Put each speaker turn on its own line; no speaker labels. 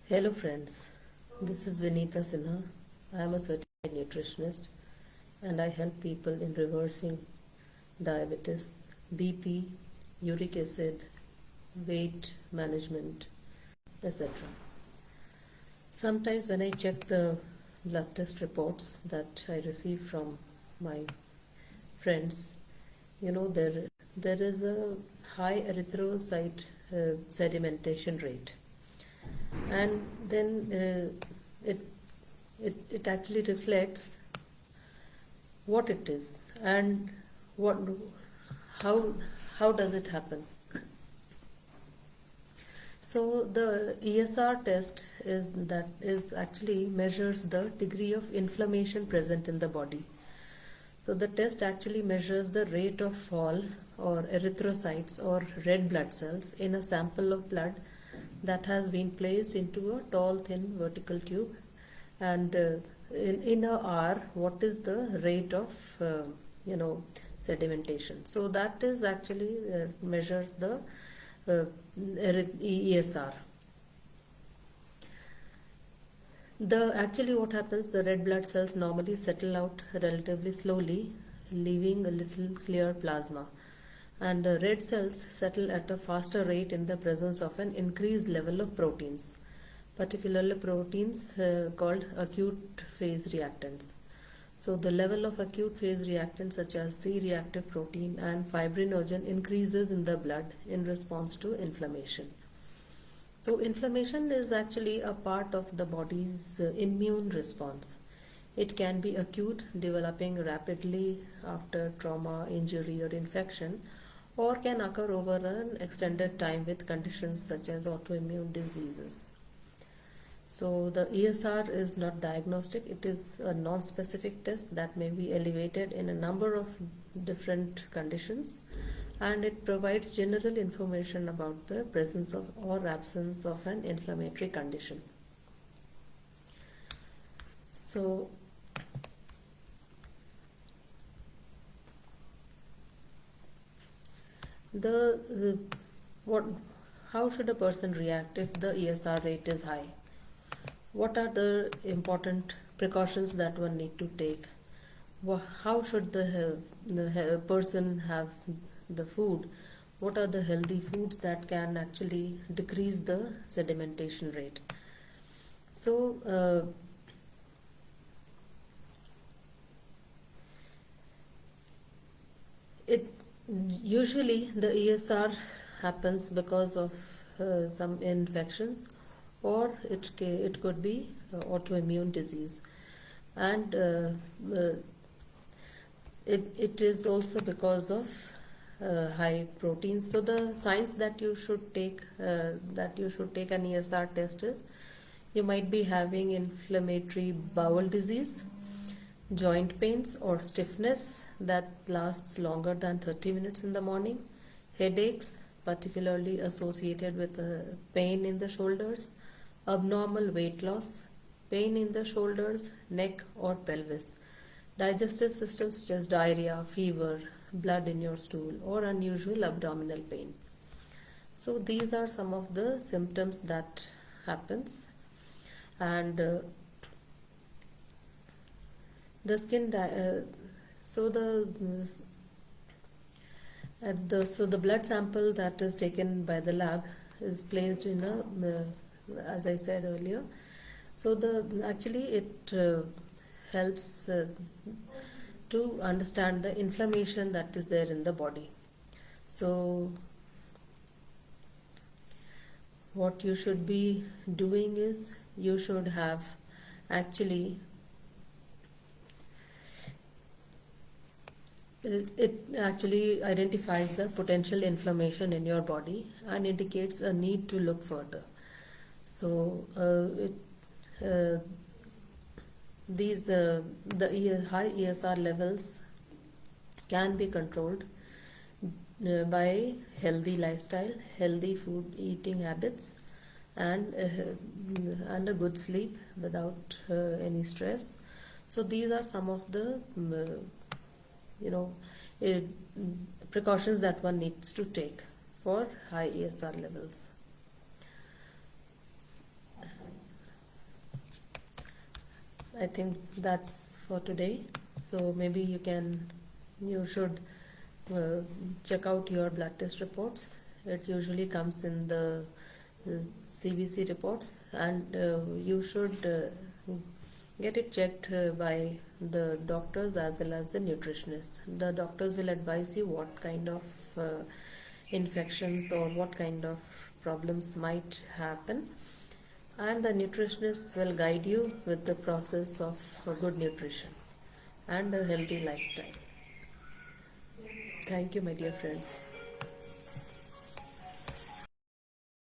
Hello friends, this is Vinita Sinha. I am a certified nutritionist and I help people in reversing diabetes, BP, uric acid, weight management, etc. Sometimes when I check the blood test reports that I receive from my friends, there is a high erythrocyte sedimentation rate, and then it actually reflects what it is and what how how does it happen. So the ESR test is actually measures the degree of inflammation present in the body. So the test actually measures the rate of fall or erythrocytes or red blood cells in a sample of blood that has been placed into a tall thin vertical tube, and in a hour what is the rate of sedimentation. So that is actually measures the ESR. Actually what happens, the red blood cells normally settle out relatively slowly, leaving a little clear plasma, and the red cells settle at a faster rate in the presence of an increased level of proteins, particularly proteins called acute phase reactants. So the level of acute phase reactants such as C-reactive protein and fibrinogen increases in the blood in response to inflammation. So inflammation is actually a part of the body's immune response. It can be acute, developing rapidly after trauma, injury or infection, or can occur over an extended time with conditions such as autoimmune diseases. So the ESR is not diagnostic, it is a non-specific test that may be elevated in a number of different conditions, and it provides general information about the presence of or absence of an inflammatory condition. So how should a person react if the ESR rate is high? What are the important precautions that one need to take? How should the person have the food? What are the healthy foods that can actually decrease the sedimentation rate? So usually the ESR happens because of some infections, or it could be autoimmune disease, and it is also because of high proteins. So the signs that you should take an ESR test is you might be having inflammatory bowel disease, joint pains or stiffness that lasts longer than 30 minutes in the morning, headaches particularly associated with pain in the shoulders, abnormal weight loss, pain in the shoulders, neck or pelvis, digestive systems such as diarrhea, fever, blood in your stool, or unusual abdominal pain. So these are some of the symptoms that happens, and the skin so the blood sample that is taken by the lab is placed in as I said earlier. So it helps to understand the inflammation that is there in the body. So what you should be doing is you should have actually it actually identifies the potential inflammation in your body and indicates a need to look further. So the high ESR levels can be controlled by healthy lifestyle, healthy food eating habits, and a good sleep without any stress. So these are some of the precautions that one needs to take for high ESR levels. I think that's for today. So maybe you should uh, check out your blood test reports. It usually comes in the CBC reports, and you should get it checked by the doctors as well as the nutritionists. The doctors will advise you what kind of infections or what kind of problems might happen, and the nutritionists will guide you with the process of good nutrition and a healthy lifestyle. Thank you, my dear friends.